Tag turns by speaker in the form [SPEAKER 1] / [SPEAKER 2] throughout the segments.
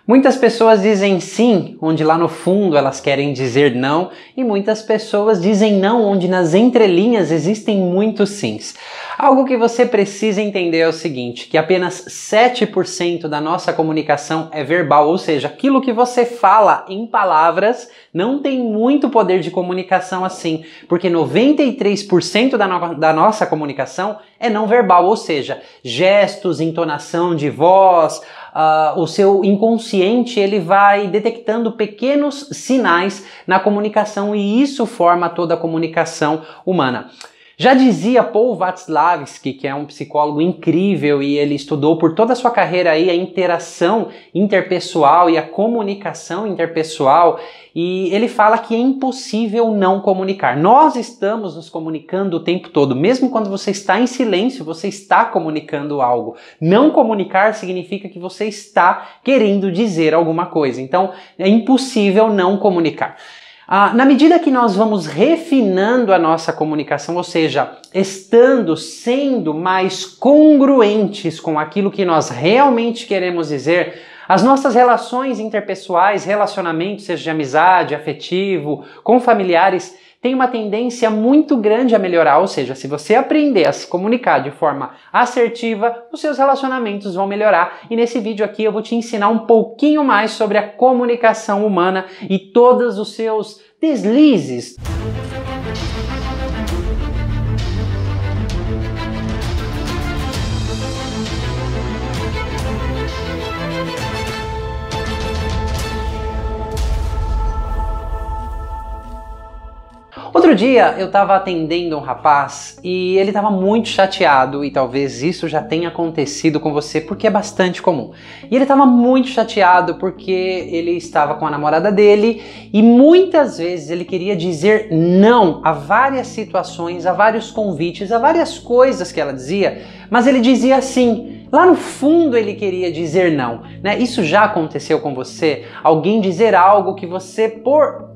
[SPEAKER 1] Muitas pessoas dizem sim, onde lá no fundo elas querem dizer não, e muitas pessoas dizem não, onde nas entrelinhas existem muitos sims. Algo que você precisa entender é o seguinte, que apenas 7% da nossa comunicação é verbal, ou seja, aquilo que você fala em palavras não tem muito poder de comunicação assim, porque 93% da nossa comunicação é não verbal, ou seja, gestos, entonação de voz, o seu inconsciente ele vai detectando pequenos sinais na comunicação e isso forma toda a comunicação humana. Já dizia Paul Watzlawick, que é um psicólogo incrível e ele estudou por toda a sua carreira aí a interação interpessoal e a comunicação interpessoal, e ele fala que é impossível não comunicar. Nós estamos nos comunicando o tempo todo, mesmo quando você está em silêncio, você está comunicando algo. Não comunicar significa que você está querendo dizer alguma coisa, então é impossível não comunicar. Na medida que nós vamos refinando a nossa comunicação, ou seja, sendo mais congruentes com aquilo que nós realmente queremos dizer, as nossas relações interpessoais, relacionamentos, seja de amizade, afetivo, com familiares, tem uma tendência muito grande a melhorar, ou seja, se você aprender a se comunicar de forma assertiva, os seus relacionamentos vão melhorar. E nesse vídeo aqui eu vou te ensinar um pouquinho mais sobre a comunicação humana e todos os seus deslizes. Outro dia eu estava atendendo um rapaz e ele estava muito chateado, e talvez isso já tenha acontecido com você porque é bastante comum. E ele estava muito chateado porque ele estava com a namorada dele e muitas vezes ele queria dizer não a várias situações, a vários convites, a várias coisas que ela dizia, mas ele dizia sim. Lá no fundo ele queria dizer não, né? Isso já aconteceu com você? Alguém dizer algo que você,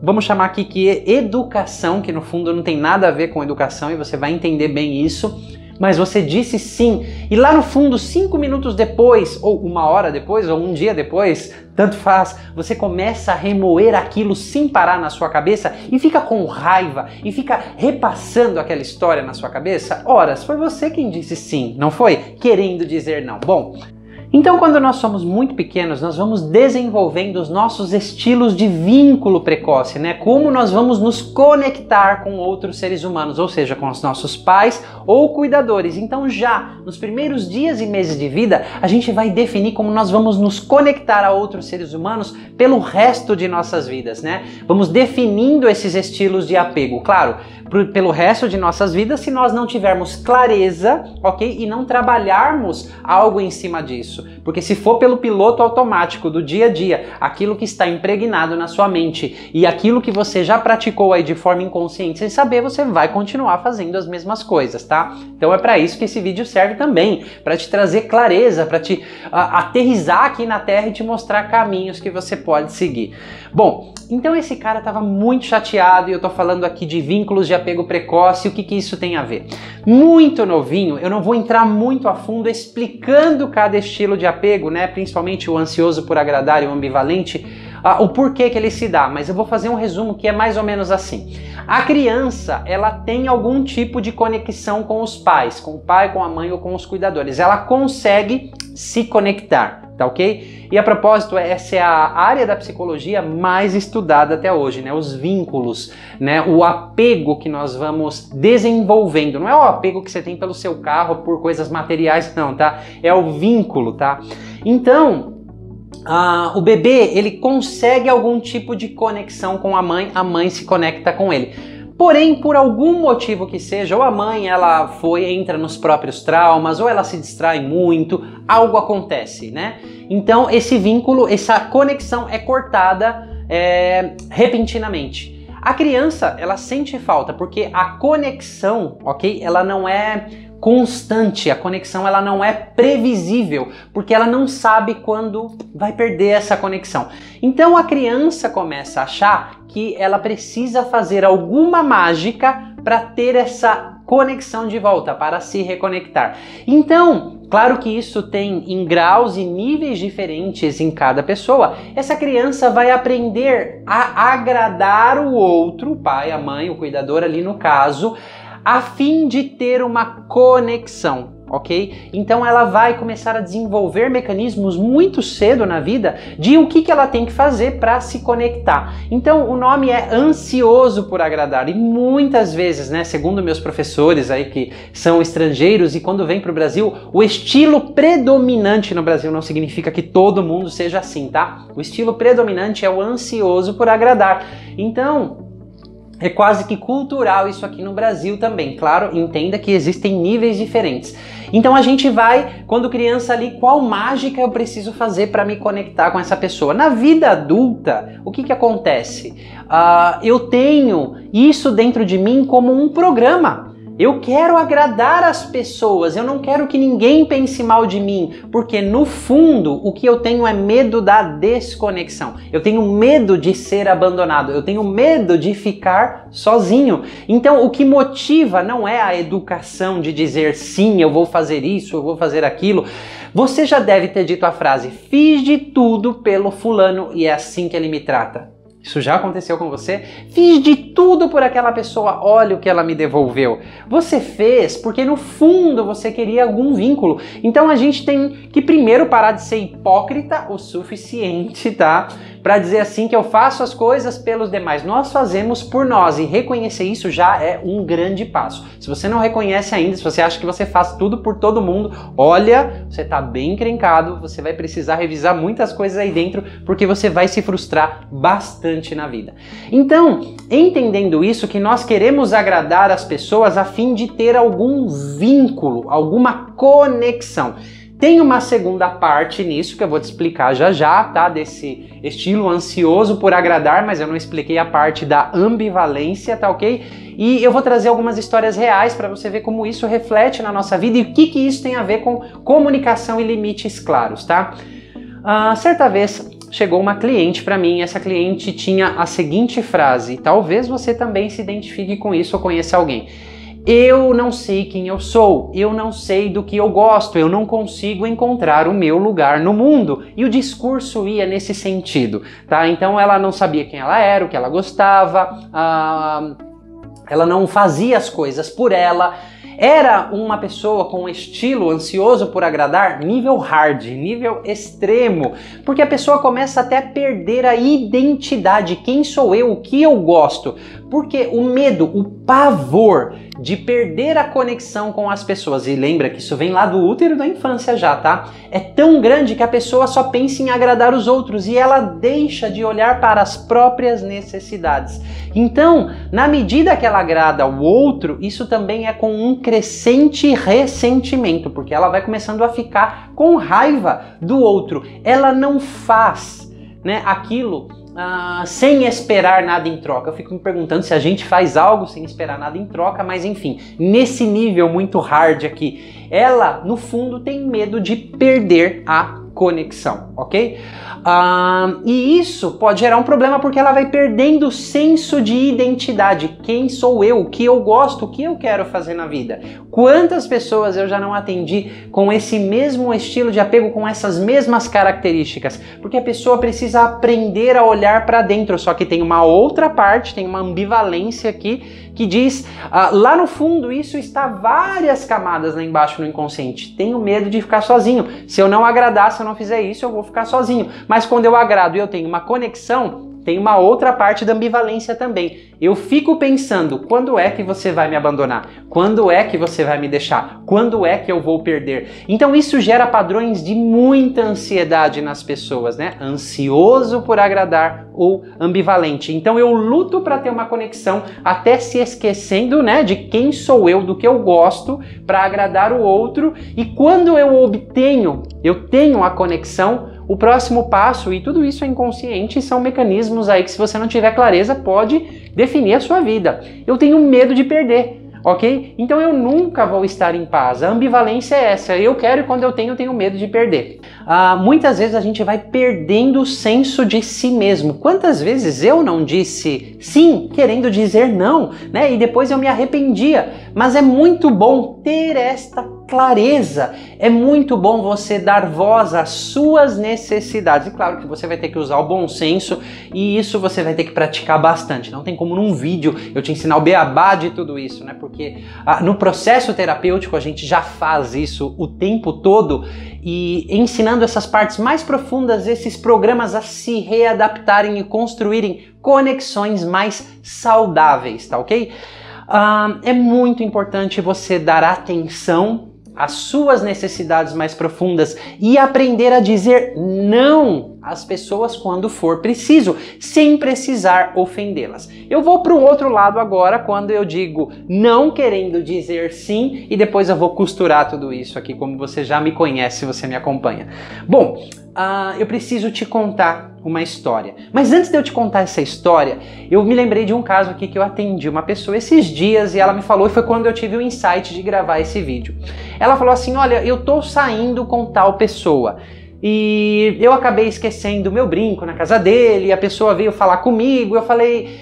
[SPEAKER 1] vamos chamar aqui que é educação, que no fundo não tem nada a ver com educação e você vai entender bem isso, mas você disse sim, e lá no fundo, 5 minutos depois, ou 1 hora depois, ou 1 dia depois, tanto faz, você começa a remoer aquilo sem parar na sua cabeça e fica com raiva e fica repassando aquela história na sua cabeça. Ora, foi você quem disse sim, não foi? Querendo dizer não. Bom, então quando nós somos muito pequenos, nós vamos desenvolvendo os nossos estilos de vínculo precoce, né? Como nós vamos nos conectar com outros seres humanos, ou seja, com os nossos pais ou cuidadores. Então já nos primeiros dias e meses de vida, a gente vai definir como nós vamos nos conectar a outros seres humanos pelo resto de nossas vidas, né? Vamos definindo esses estilos de apego, claro, pelo resto de nossas vidas, se nós não tivermos clareza, ok? E não trabalharmos algo em cima disso. Porque se for pelo piloto automático do dia a dia, aquilo que está impregnado na sua mente e aquilo que você já praticou aí de forma inconsciente sem saber, você vai continuar fazendo as mesmas coisas, tá? Então é para isso que esse vídeo serve também, para te trazer clareza, para te aterrissar aqui na Terra e te mostrar caminhos que você pode seguir. Bom, então esse cara estava muito chateado e eu tô falando aqui de vínculos de apego precoce. O que isso tem a ver? Muito novinho, eu não vou entrar muito a fundo explicando cada estilo de apego, né? Principalmente o ansioso por agradar e o ambivalente, o porquê que ele se dá, mas eu vou fazer um resumo que é mais ou menos assim. A criança, ela tem algum tipo de conexão com os pais, com o pai, com a mãe ou com os cuidadores. Ela consegue se conectar, tá ok? E a propósito, essa é a área da psicologia mais estudada até hoje, né? Os vínculos, né? O apego que nós vamos desenvolvendo. Não é o apego que você tem pelo seu carro, por coisas materiais, não, tá? É o vínculo, tá? Então, o bebê, ele consegue algum tipo de conexão com a mãe se conecta com ele. Porém, por algum motivo que seja, ou a mãe entra nos próprios traumas, ou ela se distrai muito, algo acontece, né? Então esse vínculo, essa conexão é cortada repentinamente. A criança, ela sente falta, porque a conexão, ok? Ela não é constante, a conexão ela não é previsível, porque ela não sabe quando vai perder essa conexão. Então a criança começa a achar que ela precisa fazer alguma mágica para ter essa conexão de volta, para se reconectar. Então, Claro que isso tem em graus e níveis diferentes em cada pessoa. Essa criança vai aprender a agradar o outro, o pai, a mãe, o cuidador ali no caso, a fim de ter uma conexão, ok? Então ela vai começar a desenvolver mecanismos muito cedo na vida de o que ela tem que fazer para se conectar. Então o nome é ansioso por agradar e muitas vezes, né, segundo meus professores aí que são estrangeiros e quando vêm para o Brasil, o estilo predominante no Brasil não significa que todo mundo seja assim, tá? O estilo predominante é o ansioso por agradar. Então é quase que cultural isso aqui no Brasil também. Claro, entenda que existem níveis diferentes. Então a gente vai, quando criança ali, qual mágica eu preciso fazer para me conectar com essa pessoa? Na vida adulta, o que acontece? Eu tenho isso dentro de mim como um programa. Eu quero agradar as pessoas, eu não quero que ninguém pense mal de mim, porque no fundo o que eu tenho é medo da desconexão. Eu tenho medo de ser abandonado, eu tenho medo de ficar sozinho. Então o que motiva não é a educação de dizer sim, eu vou fazer isso, eu vou fazer aquilo. Você já deve ter dito a frase, fiz de tudo pelo fulano e é assim que ele me trata. Isso já aconteceu com você? Fiz de tudo por aquela pessoa, olha o que ela me devolveu. Você fez porque no fundo você queria algum vínculo. Então a gente tem que primeiro parar de ser hipócrita o suficiente, tá? Para dizer assim que eu faço as coisas pelos demais. Nós fazemos por nós e reconhecer isso já é um grande passo. Se você não reconhece ainda, se você acha que você faz tudo por todo mundo, olha, você tá bem encrencado, você vai precisar revisar muitas coisas aí dentro porque você vai se frustrar bastante na vida. Então, entendendo isso, que nós queremos agradar as pessoas a fim de ter algum vínculo, alguma conexão. Tem uma segunda parte nisso que eu vou te explicar já já, tá? Desse estilo ansioso por agradar, mas eu não expliquei a parte da ambivalência, tá ok? E eu vou trazer algumas histórias reais para você ver como isso reflete na nossa vida e o que isso tem a ver com comunicação e limites claros, tá? Certa vez chegou uma cliente para mim, essa cliente tinha a seguinte frase, talvez você também se identifique com isso ou conheça alguém. Eu não sei quem eu sou, eu não sei do que eu gosto, eu não consigo encontrar o meu lugar no mundo. E o discurso ia nesse sentido, tá? Então ela não sabia quem ela era, o que ela gostava, ela não fazia as coisas por ela. Era uma pessoa com um estilo ansioso por agradar, nível hard, nível extremo, porque a pessoa começa até a perder a identidade, quem sou eu, o que eu gosto, porque o medo, o pavor de perder a conexão com as pessoas, e lembra que isso vem lá do útero da infância já, tá? É tão grande que a pessoa só pensa em agradar os outros e ela deixa de olhar para as próprias necessidades. Então, na medida que ela agrada o outro, isso também é com um crescente ressentimento, porque ela vai começando a ficar com raiva do outro. Ela não faz, né, aquilo sem esperar nada em troca. Eu fico me perguntando se a gente faz algo sem esperar nada em troca, mas enfim, nesse nível muito hard aqui, ela no fundo tem medo de perder a conexão, ok? E isso pode gerar um problema porque ela vai perdendo o senso de identidade. Quem sou eu? O que eu gosto? O que eu quero fazer na vida? Quantas pessoas eu já não atendi com esse mesmo estilo de apego, com essas mesmas características? Porque a pessoa precisa aprender a olhar para dentro, só que tem uma outra parte, tem uma ambivalência aqui, que diz, lá no fundo isso está várias camadas lá embaixo no inconsciente. Tenho medo de ficar sozinho. Se eu não agradar, se eu não fizer isso, eu vou ficar sozinho. Mas quando eu agrado e eu tenho uma conexão, tem uma outra parte da ambivalência também. Eu fico pensando, quando é que você vai me abandonar? Quando é que você vai me deixar? Quando é que eu vou perder? Então isso gera padrões de muita ansiedade nas pessoas, né? Ansioso por agradar ou ambivalente. Então eu luto para ter uma conexão, até se esquecendo, né, de quem sou eu, do que eu gosto, para agradar o outro. E quando eu tenho a conexão, o próximo passo, e tudo isso é inconsciente, são mecanismos aí que, se você não tiver clareza, pode definir a sua vida. Eu tenho medo de perder, ok? Então eu nunca vou estar em paz. A ambivalência é essa, eu quero e quando eu tenho medo de perder. Muitas vezes a gente vai perdendo o senso de si mesmo. Quantas vezes eu não disse sim, querendo dizer não, né? E depois eu me arrependia. Mas é muito bom ter esta clareza. É muito bom você dar voz às suas necessidades. E claro que você vai ter que usar o bom senso e isso você vai ter que praticar bastante. Não tem como num vídeo eu te ensinar o beabá de tudo isso, né? Porque no processo terapêutico a gente já faz isso o tempo todo e ensinando essas partes mais profundas, esses programas a se readaptarem e construírem conexões mais saudáveis, tá ok? É muito importante você dar atenção às suas necessidades mais profundas e aprender a dizer não às pessoas quando for preciso, sem precisar ofendê-las. Eu vou para o outro lado agora, quando eu digo não querendo dizer sim, e depois eu vou costurar tudo isso aqui, como você já me conhece, você me acompanha. Bom, eu preciso te contar uma história. Mas antes de eu te contar essa história, eu me lembrei de um caso aqui que eu atendi uma pessoa esses dias e ela me falou, e foi quando eu tive o insight de gravar esse vídeo. Ela falou assim, olha, eu tô saindo com tal pessoa e eu acabei esquecendo meu brinco na casa dele, e a pessoa veio falar comigo, eu falei,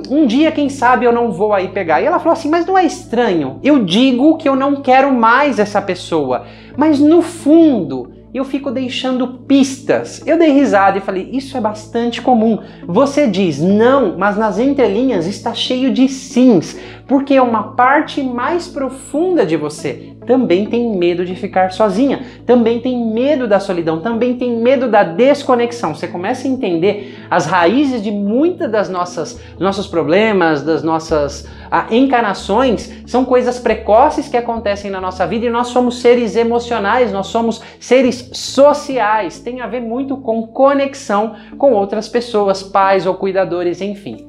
[SPEAKER 1] um dia quem sabe eu não vou aí pegar. E ela falou assim, mas não é estranho? Eu digo que eu não quero mais essa pessoa, mas no fundo eu fico deixando pistas. Eu dei risada e falei, isso é bastante comum. Você diz não, mas nas entrelinhas está cheio de sims, porque é uma parte mais profunda de você. Também tem medo de ficar sozinha, também tem medo da solidão, também tem medo da desconexão. Você começa a entender as raízes de muitas das nossos problemas, das nossas encarnações, são coisas precoces que acontecem na nossa vida e nós somos seres emocionais, nós somos seres sociais, tem a ver muito com conexão com outras pessoas, pais ou cuidadores, enfim.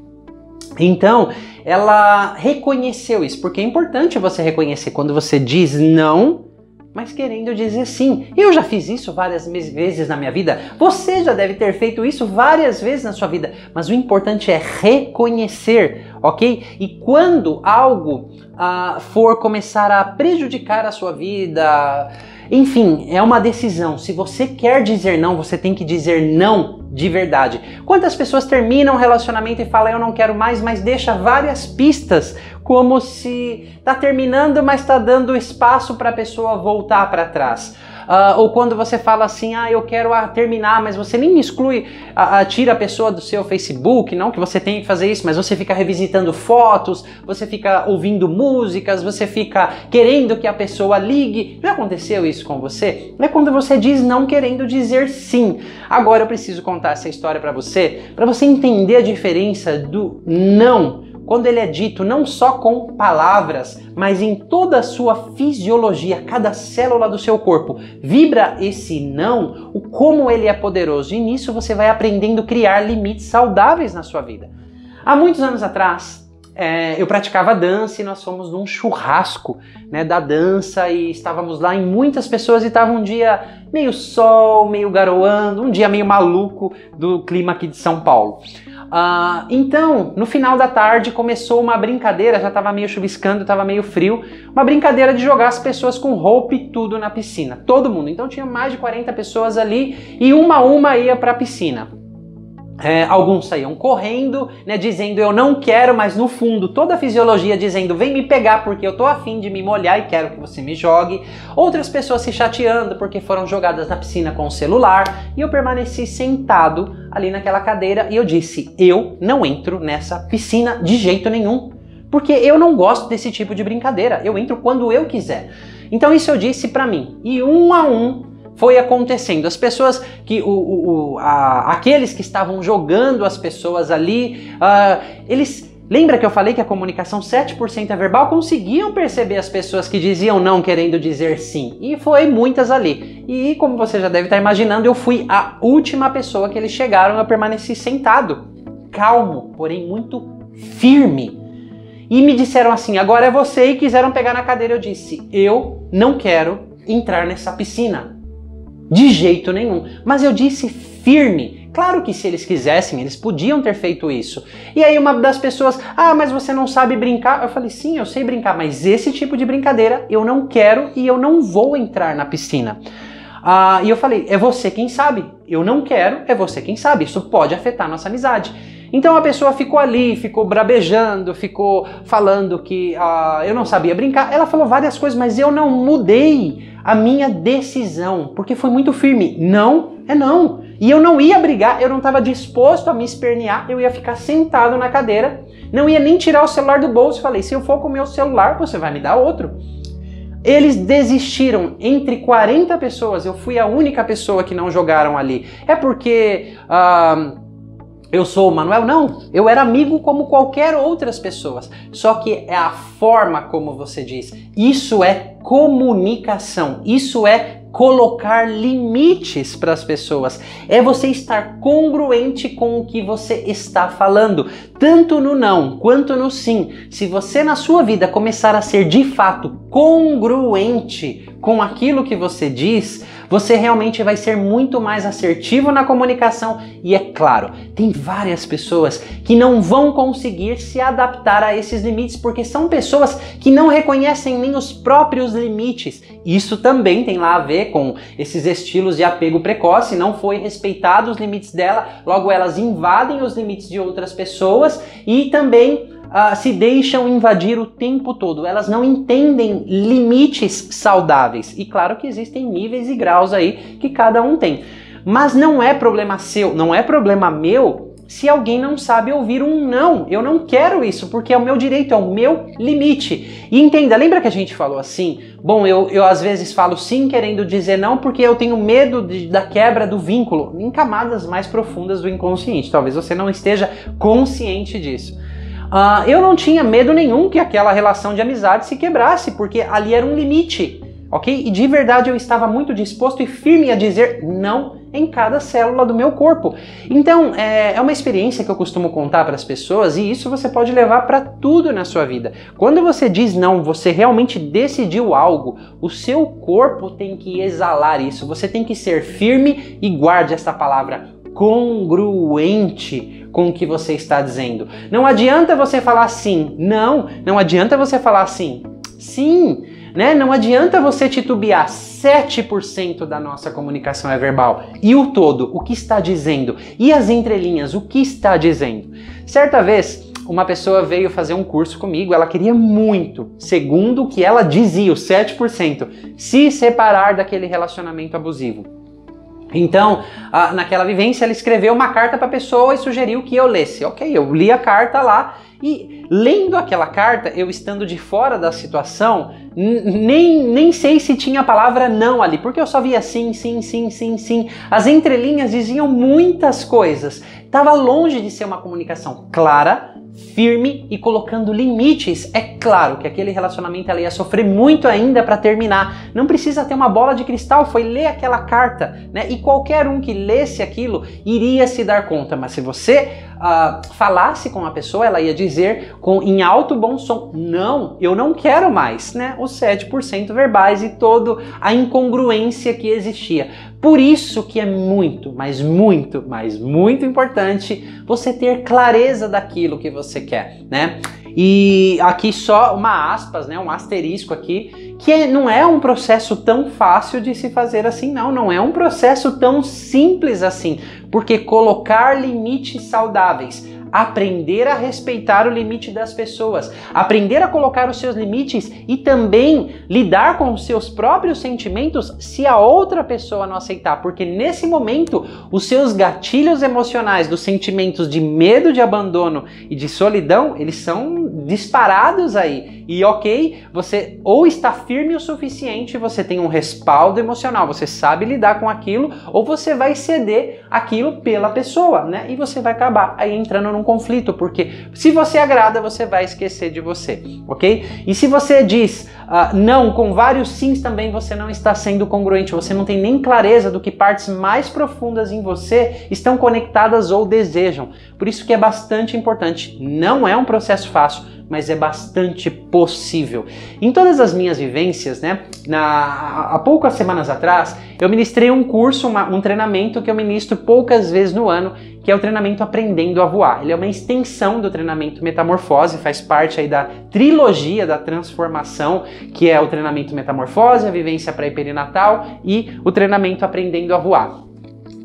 [SPEAKER 1] Então, ela reconheceu isso, porque é importante você reconhecer quando você diz não, mas querendo dizer sim. Eu já fiz isso várias vezes na minha vida, você já deve ter feito isso várias vezes na sua vida, mas o importante é reconhecer, ok? E quando algo for começar a prejudicar a sua vida, enfim, é uma decisão. Se você quer dizer não, você tem que dizer não de verdade. Quantas pessoas terminam um relacionamento e falam eu não quero mais, mas deixa várias pistas, como se tá terminando, mas tá dando espaço para a pessoa voltar para trás. Ou quando você fala assim, eu quero terminar, mas você nem exclui, tira a pessoa do seu Facebook, não que você tenha que fazer isso, mas você fica revisitando fotos, você fica ouvindo músicas, você fica querendo que a pessoa ligue. Já aconteceu isso com você? É quando você diz não querendo dizer sim. Agora eu preciso contar essa história para você entender a diferença do não, quando ele é dito não só com palavras, mas em toda a sua fisiologia, cada célula do seu corpo vibra esse não, o como ele é poderoso. E nisso você vai aprendendo a criar limites saudáveis na sua vida. Há muitos anos atrás, eu praticava dança e nós fomos num churrasco, né, da dança e estávamos lá em muitas pessoas e estava um dia meio sol, meio garoando, um dia meio maluco do clima aqui de São Paulo. Então, no final da tarde começou uma brincadeira, já estava meio chuviscando, estava meio frio, uma brincadeira de jogar as pessoas com roupa e tudo na piscina, todo mundo. Então tinha mais de 40 pessoas ali e uma a uma ia para a piscina. Alguns saíam correndo, né, dizendo eu não quero, mas no fundo toda a fisiologia dizendo vem me pegar porque eu tô afim de me molhar e quero que você me jogue. Outras pessoas se chateando porque foram jogadas na piscina com o celular e eu permaneci sentado ali naquela cadeira e eu disse, eu não entro nessa piscina de jeito nenhum, porque eu não gosto desse tipo de brincadeira, eu entro quando eu quiser. Então isso eu disse pra mim e um a um foi acontecendo. As pessoas aqueles que estavam jogando as pessoas ali, eles... Lembra que eu falei que a comunicação 7% é verbal? Conseguiam perceber as pessoas que diziam não querendo dizer sim. E foi muitas ali. E como você já deve estar imaginando, eu fui a última pessoa que eles chegaram, eu permaneci sentado, calmo, porém muito firme. E me disseram assim, agora é você, e quiseram pegar na cadeira. Eu disse, eu não quero entrar nessa piscina. De jeito nenhum. Mas eu disse firme. Claro que se eles quisessem, eles podiam ter feito isso. E aí uma das pessoas, mas você não sabe brincar? Eu falei, sim, eu sei brincar, mas esse tipo de brincadeira eu não quero e eu não vou entrar na piscina. E eu falei, é você quem sabe. Eu não quero, é você quem sabe. Isso pode afetar a nossa amizade. Então a pessoa ficou ali, ficou brabejando, ficou falando que eu não sabia brincar. Ela falou várias coisas, mas eu não mudei a minha decisão, porque foi muito firme. Não é não. E eu não ia brigar, eu não estava disposto a me espernear, eu ia ficar sentado na cadeira, não ia nem tirar o celular do bolso. Falei, se eu for com o meu celular, você vai me dar outro. Eles desistiram. Entre 40 pessoas, eu fui a única pessoa que não jogaram ali. É porque eu sou o Manuel? Não, eu era amigo como qualquer outras pessoas. Só que é a forma como você diz. Isso é comunicação, isso é colocar limites para as pessoas. É você estar congruente com o que você está falando, tanto no não quanto no sim. Se você na sua vida começar a ser de fato congruente com aquilo que você diz, você realmente vai ser muito mais assertivo na comunicação. E é claro, tem várias pessoas que não vão conseguir se adaptar a esses limites, porque são pessoas que não reconhecem nem os próprios limites. Isso também tem lá a ver com esses estilos de apego precoce. Não foi respeitado os limites dela, logo elas invadem os limites de outras pessoas e também se deixam invadir o tempo todo. Elas não entendem limites saudáveis. E claro que existem níveis e graus aí que cada um tem. Mas não é problema seu, não é problema meu se alguém não sabe ouvir um não. Eu não quero isso, porque é o meu direito, é o meu limite. E entenda, lembra que a gente falou assim? Bom, eu às vezes falo sim querendo dizer não porque eu tenho medo da quebra do vínculo em camadas mais profundas do inconsciente. Talvez você não esteja consciente disso. Eu não tinha medo nenhum que aquela relação de amizade se quebrasse, porque ali era um limite, ok? E de verdade eu estava muito disposto e firme a dizer não em cada célula do meu corpo. Então, é uma experiência que eu costumo contar para as pessoas e isso você pode levar para tudo na sua vida. Quando você diz não, você realmente decidiu algo, o seu corpo tem que exalar isso, você tem que ser firme e guarde essa palavra, congruente com o que você está dizendo. Não adianta você falar sim, não adianta você falar sim, sim, né? Não adianta você titubear. 7% da nossa comunicação é verbal. E o todo, o que está dizendo? E as entrelinhas, o que está dizendo? Certa vez, uma pessoa veio fazer um curso comigo, ela queria muito, segundo o que ela dizia, os 7%, se separar daquele relacionamento abusivo. Então, naquela vivência, ela escreveu uma carta para a pessoa e sugeriu que eu lesse. Ok, eu li a carta lá e lendo aquela carta, eu estando de fora da situação, nem sei se tinha a palavra não ali, porque eu só via sim, sim, sim, sim, sim. As entrelinhas diziam muitas coisas. Estava longe de ser uma comunicação clara, firme e colocando limites. É claro que aquele relacionamento ela ia sofrer muito ainda para terminar. Não precisa ter uma bola de cristal, foi ler aquela carta, né? E qualquer um que lesse aquilo iria se dar conta. Mas se você falasse com a pessoa, ela ia dizer em alto bom som, não, eu não quero mais, né? Os 7% verbais e toda a incongruência que existia. Por isso que é muito, mas muito, mas muito importante você ter clareza daquilo que você quer, né? E aqui só uma aspas, né? Um asterisco aqui, que não é um processo tão fácil de se fazer assim, não é um processo tão simples assim, porque colocar limites saudáveis, aprender a respeitar o limite das pessoas, aprender a colocar os seus limites e também lidar com os seus próprios sentimentos se a outra pessoa não aceitar, porque nesse momento os seus gatilhos emocionais dos sentimentos de medo, de abandono e de solidão, eles são disparados aí. E ok, você ou está firme o suficiente, você tem um respaldo emocional, você sabe lidar com aquilo, ou você vai ceder aquilo pela pessoa, né? E você vai acabar aí entrando num conflito, porque se você agrada, você vai esquecer de você, ok? E se você diz não com vários sims também, você não está sendo congruente, você não tem nem clareza do que partes mais profundas em você estão conectadas ou desejam. Por isso que é bastante importante. Não é um processo fácil, mas é bastante possível. Em todas as minhas vivências, né, há poucas semanas atrás, eu ministrei um curso, um treinamento que eu ministro poucas vezes no ano, que é o treinamento Aprendendo a Voar. Ele é uma extensão do treinamento Metamorfose, faz parte aí da trilogia da transformação, que é o treinamento Metamorfose, a vivência pré-perinatal e o treinamento Aprendendo a Voar.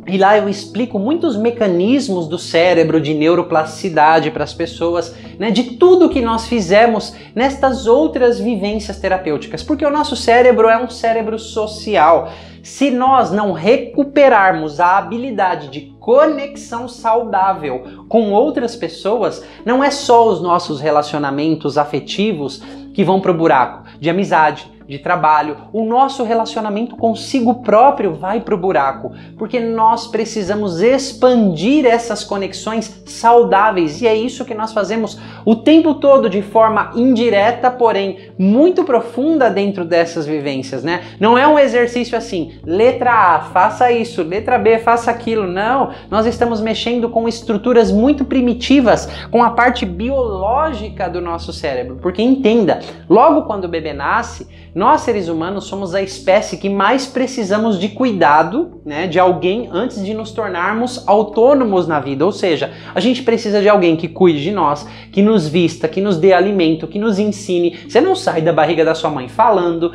[SPEAKER 1] E lá eu explico muitos mecanismos do cérebro, de neuroplasticidade para as pessoas, né, de tudo que nós fizemos nestas outras vivências terapêuticas. Porque o nosso cérebro é um cérebro social. Se nós não recuperarmos a habilidade de conexão saudável com outras pessoas, não é só os nossos relacionamentos afetivos que vão pro buraco, de amizade, de trabalho, o nosso relacionamento consigo próprio vai pro buraco, porque nós precisamos expandir essas conexões saudáveis, e é isso que nós fazemos o tempo todo de forma indireta, porém muito profunda dentro dessas vivências, né? Não é um exercício assim, letra A, faça isso, letra B, faça aquilo, não. Nós estamos mexendo com estruturas muito primitivas, com a parte biológica do nosso cérebro, porque entenda, logo quando o bebê nasce, nós, seres humanos, somos a espécie que mais precisamos de cuidado, né, de alguém antes de nos tornarmos autônomos na vida. Ou seja, a gente precisa de alguém que cuide de nós, que nos vista, que nos dê alimento, que nos ensine. Você não sai da barriga da sua mãe falando,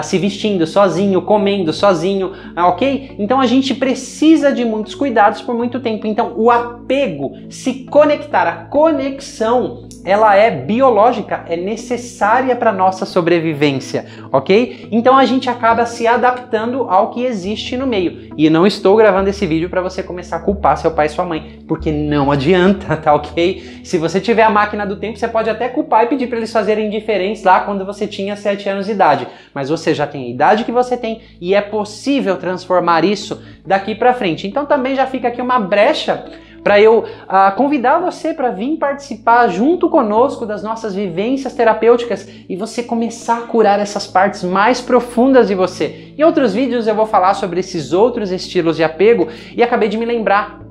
[SPEAKER 1] se vestindo sozinho, comendo sozinho, ok? Então a gente precisa de muitos cuidados por muito tempo. Então o apego, se conectar, a conexão, ela é biológica, é necessária para nossa sobrevivência, ok? Então a gente acaba se adaptando ao que existe no meio. E não estou gravando esse vídeo para você começar a culpar seu pai e sua mãe, porque não adianta, tá ok? Se você tiver a máquina do tempo, você pode até culpar e pedir para eles fazerem diferentes lá quando você tinha 7 anos de idade. Mas você já tem a idade que você tem e é possível transformar isso daqui para frente. Então também já fica aqui uma brecha para eu convidar você para vir participar junto conosco das nossas vivências terapêuticas e você começar a curar essas partes mais profundas de você. Em outros vídeos eu vou falar sobre esses outros estilos de apego e acabei de me lembrar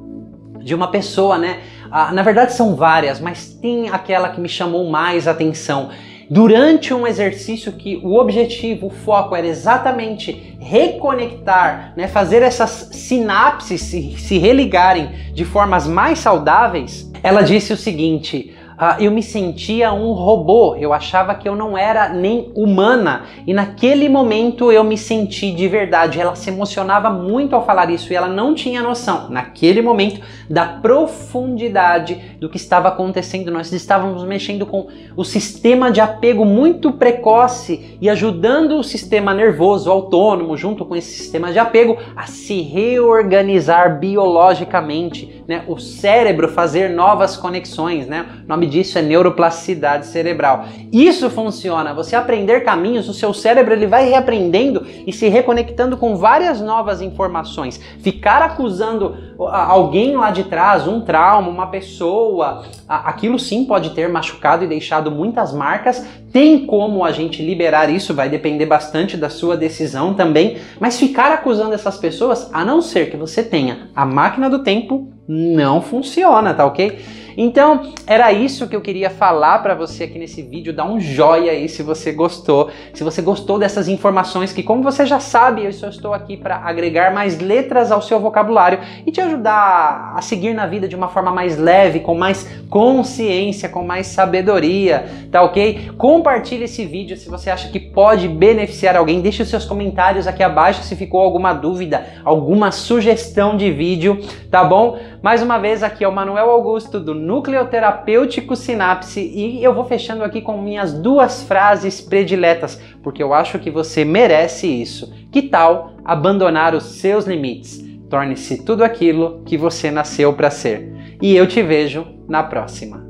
[SPEAKER 1] de uma pessoa, né? Na verdade são várias, mas tem aquela que me chamou mais atenção. Durante um exercício que o objetivo, o foco era exatamente reconectar, né, fazer essas sinapses se religarem de formas mais saudáveis, ela disse o seguinte: eu me sentia um robô, eu achava que eu não era nem humana e naquele momento eu me senti de verdade. Ela se emocionava muito ao falar isso e ela não tinha noção, naquele momento, da profundidade do que estava acontecendo. Nós estávamos mexendo com o sistema de apego muito precoce e ajudando o sistema nervoso autônomo, junto com esse sistema de apego, a se reorganizar biologicamente, né? O cérebro fazer novas conexões, né? O nome disso é neuroplasticidade cerebral. Isso funciona, você aprender caminhos, o seu cérebro ele vai reaprendendo e se reconectando com várias novas informações. Ficar acusando alguém lá de trás, um trauma, uma pessoa, aquilo sim pode ter machucado e deixado muitas marcas. Tem como a gente liberar isso, vai depender bastante da sua decisão também, mas ficar acusando essas pessoas, a não ser que você tenha a máquina do tempo, não funciona, tá ok? Então, era isso que eu queria falar para você aqui nesse vídeo. Dá um joinha aí se você gostou. Se você gostou dessas informações que, como você já sabe, eu só estou aqui para agregar mais letras ao seu vocabulário e te ajudar a seguir na vida de uma forma mais leve, com mais consciência, com mais sabedoria, tá ok? Compartilhe esse vídeo se você acha que pode beneficiar alguém. Deixe os seus comentários aqui abaixo se ficou alguma dúvida, alguma sugestão de vídeo, tá bom? Mais uma vez, aqui é o Manuel Augusto do Núcleo Terapêutico Sinapse e eu vou fechando aqui com minhas 2 frases prediletas, porque eu acho que você merece isso. Que tal abandonar os seus limites? Torne-se tudo aquilo que você nasceu para ser. E eu te vejo na próxima.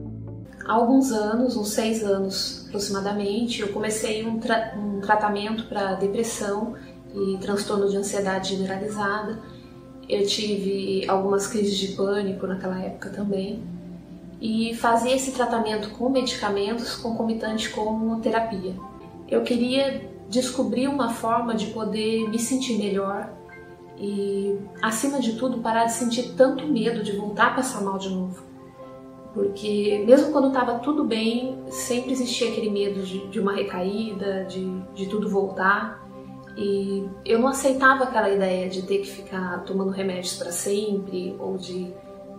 [SPEAKER 2] Há alguns anos, uns 6 anos aproximadamente, eu comecei um tratamento para depressão e transtorno de ansiedade generalizada. Eu tive algumas crises de pânico naquela época também. E fazia esse tratamento com medicamentos concomitante com terapia. Eu queria descobrir uma forma de poder me sentir melhor e, acima de tudo, parar de sentir tanto medo de voltar a passar mal de novo. Porque mesmo quando estava tudo bem, sempre existia aquele medo de uma recaída, de tudo voltar. E eu não aceitava aquela ideia de ter que ficar tomando remédios para sempre ou de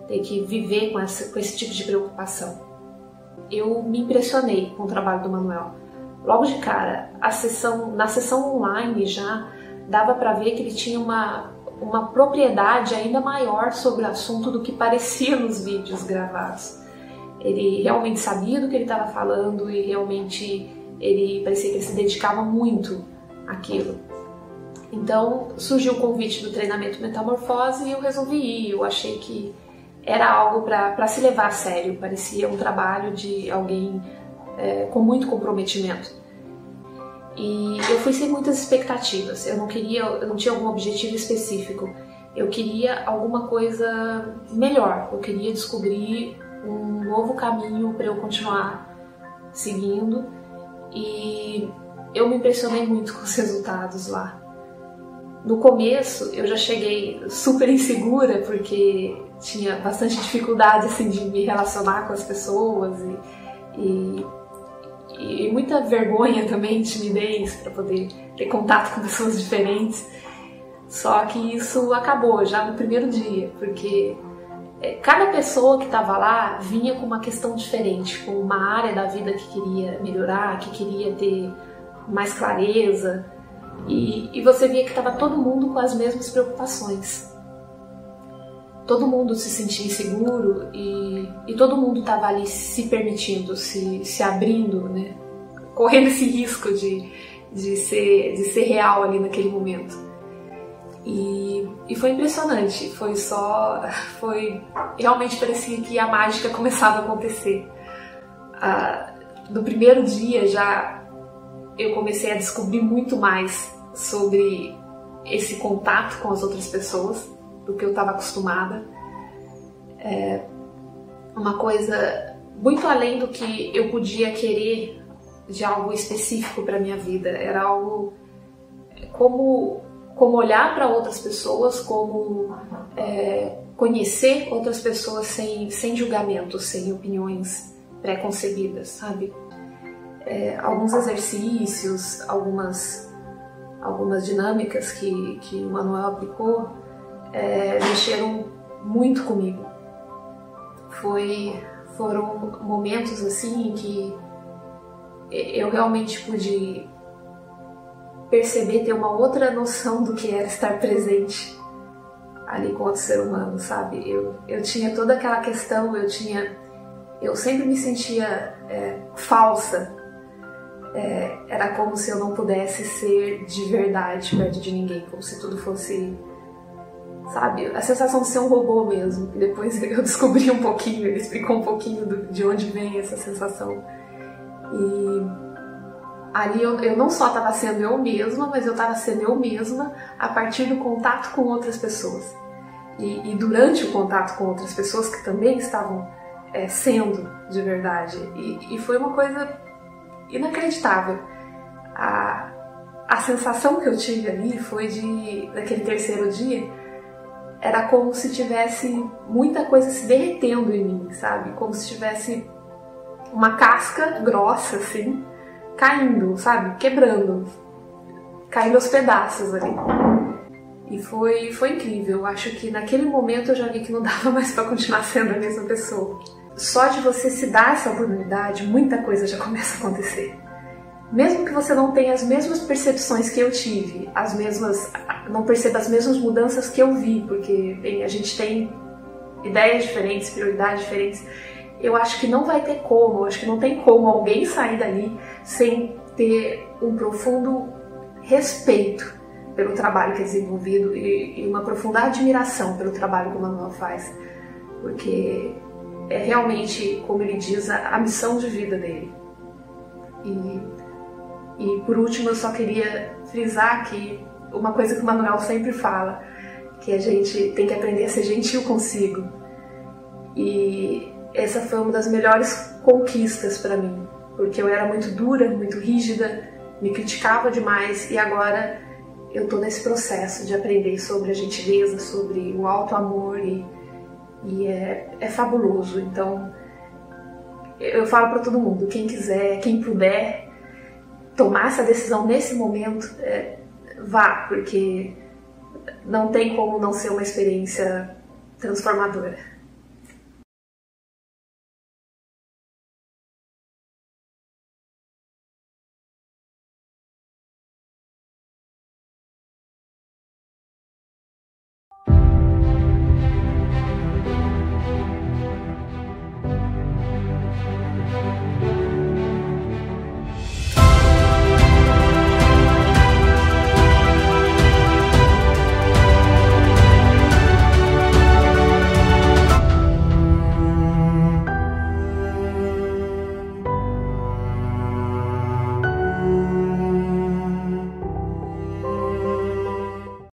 [SPEAKER 2] ter que viver com esse tipo de preocupação. Eu me impressionei com o trabalho do Manuel. Logo de cara, na sessão online já dava para ver que ele tinha uma propriedade ainda maior sobre o assunto do que parecia nos vídeos gravados. Ele realmente sabia do que ele estava falando e realmente ele parecia que ele se dedicava muito àquilo. Então surgiu o convite do treinamento Metamorfose e eu resolvi ir. Eu achei que era algo para se levar a sério, parecia um trabalho de alguém com muito comprometimento. E eu fui sem muitas expectativas, eu não tinha algum objetivo específico, eu queria alguma coisa melhor, eu queria descobrir um novo caminho para eu continuar seguindo e eu me impressionei muito com os resultados lá. No começo eu já cheguei super insegura porque tinha bastante dificuldade assim, de me relacionar com as pessoas e muita vergonha também, timidez para poder ter contato com pessoas diferentes. Só que isso acabou já no primeiro dia, porque cada pessoa que estava lá vinha com uma questão diferente, com uma área da vida que queria melhorar, que queria ter mais clareza, e você via que estava todo mundo com as mesmas preocupações. Todo mundo se sentia inseguro e todo mundo estava ali se permitindo, se abrindo, né? Correndo esse risco de ser real ali naquele momento. E foi impressionante, realmente parecia que a mágica começava a acontecer. No primeiro dia já eu comecei a descobrir muito mais sobre esse contato com as outras pessoas do que eu estava acostumada. Uma coisa muito além do que eu podia querer de algo específico para minha vida. Era algo como olhar para outras pessoas, como conhecer outras pessoas sem julgamento, sem opiniões pré-concebidas, sabe? Alguns exercícios, algumas dinâmicas que o Manuel aplicou mexeram muito comigo. Foram momentos assim em que eu realmente pude perceber, ter uma outra noção do que era estar presente ali com outro ser humano, sabe? Eu tinha toda aquela questão, eu sempre me sentia falsa. Era como se eu não pudesse ser de verdade perto de ninguém, como se tudo fosse, sabe, a sensação de ser um robô mesmo. E depois eu descobri um pouquinho, ele explicou um pouquinho de onde vem essa sensação. E ali eu não só estava sendo eu mesma, mas eu estava sendo eu mesma a partir do contato com outras pessoas. E durante o contato com outras pessoas que também estavam sendo de verdade. E foi uma coisa inacreditável. A sensação que eu tive ali foi naquele terceiro dia, era como se tivesse muita coisa se derretendo em mim, sabe? Como se tivesse uma casca grossa, assim, caindo, sabe? Quebrando, caindo aos pedaços ali. E foi incrível. Eu acho que naquele momento eu já vi que não dava mais para continuar sendo a mesma pessoa. Só de você se dar essa oportunidade, muita coisa já começa a acontecer. Mesmo que você não tenha as mesmas percepções que eu tive, não perceba as mesmas mudanças que eu vi, porque bem, a gente tem ideias diferentes, prioridades diferentes, eu acho que não vai ter como, eu acho que não tem como alguém sair dali sem ter um profundo respeito pelo trabalho que é desenvolvido e uma profunda admiração pelo trabalho que o Manuel faz, porque é realmente, como ele diz, a missão de vida dele. E por último, eu só queria frisar que uma coisa que o Manuel sempre fala, que a gente tem que aprender a ser gentil consigo. E essa foi uma das melhores conquistas para mim, porque eu era muito dura, muito rígida, me criticava demais, e agora eu tô nesse processo de aprender sobre a gentileza, sobre o alto amor, e é fabuloso. Então eu falo para todo mundo, quem quiser, quem puder tomar essa decisão nesse momento, vá, porque não tem como não ser uma experiência transformadora.